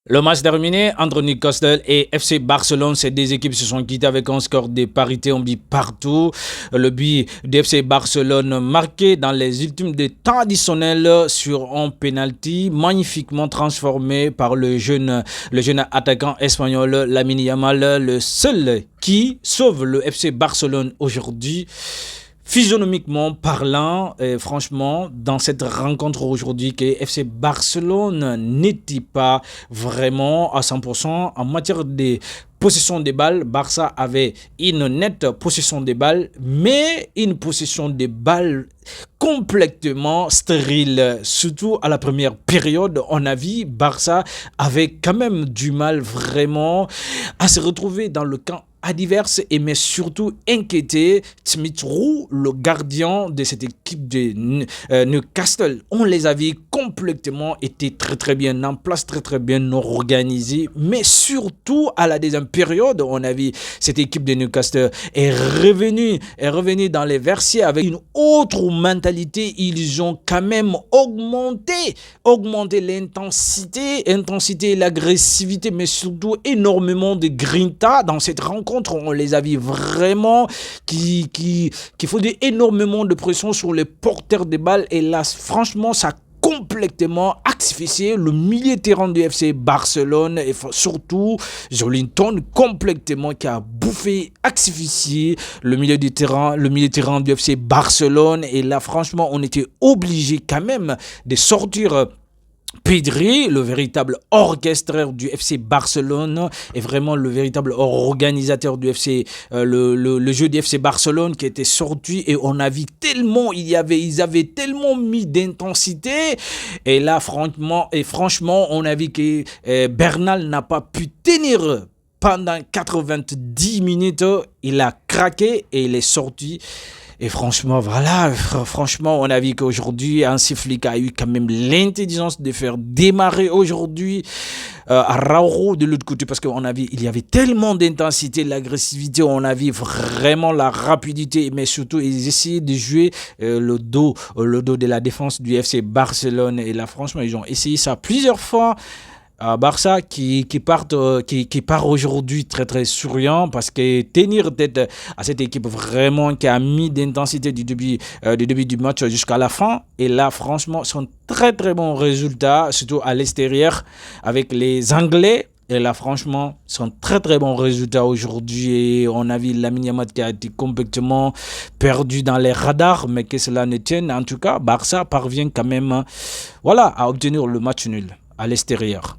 Le match terminé entre Newcastle et FC Barcelone, ces deux équipes se sont quittées avec un score de parité, on but partout. Le but de FC Barcelone marqué dans les ultimes de temps additionnels sur un penalty magnifiquement transformé par le jeune attaquant espagnol Lamine Yamal, le seul qui sauve le FC Barcelone aujourd'hui. Physionomiquement parlant, franchement, dans cette rencontre aujourd'hui, que FC Barcelone n'était pas vraiment à 100% en matière de possession des balles. Barça avait une nette possession des balles, mais une possession des balles complètement stérile. Surtout à la première période, on a vu Barça avait quand même du mal vraiment à se retrouver dans le camp adverse et mais surtout inquiété. Smith Rowe, le gardien de cette équipe de Newcastle, on les avait complètement été très bien en place, très bien organisé, mais surtout à la deuxième période, on a vu cette équipe de Newcastle est revenue dans les versets avec une autre mentalité. Ils ont quand même augmenté l'intensité et l'agressivité, mais surtout énormément de grinta dans cette rencontre. On les a vus vraiment qui faisaient énormément de pression sur les porteurs de balles. Et là, franchement, ça a complètement asphyxié le milieu de terrain du FC Barcelone et surtout Jolinton complètement qui a bouffé, asphyxié le milieu de terrain du FC Barcelone. Et là, franchement, on était obligé quand même de sortir Pedri, le véritable orchestreur du FC Barcelone et vraiment le véritable organisateur du FC, le jeu du FC Barcelone qui était sorti et on a vu tellement, ils avaient tellement mis d'intensité et là franchement on a vu que Bernal n'a pas pu tenir pendant 90 minutes, il a craqué et il est sorti. Et franchement, on a vu qu'aujourd'hui, Hansi Flick a eu quand même l'intelligence de faire démarrer aujourd'hui Araujo de l'autre côté parce qu'on a vu, il y avait tellement d'intensité, l'agressivité, on a vu vraiment la rapidité, mais surtout, ils essayaient de jouer le dos de la défense du FC Barcelone. Et là, franchement, ils ont essayé ça plusieurs fois. Barça qui part aujourd'hui très souriant parce que tenir tête à cette équipe vraiment qui a mis d'intensité du début du match jusqu'à la fin et là franchement sont très bons résultats surtout à l'extérieur avec les Anglais. Et là, franchement, sont très bons résultats aujourd'hui. Et on a vu Lamine Yamal qui a été complètement perdu dans les radars, mais que cela ne tienne. En tout cas, Barça parvient quand même à obtenir le match nul à l'extérieur.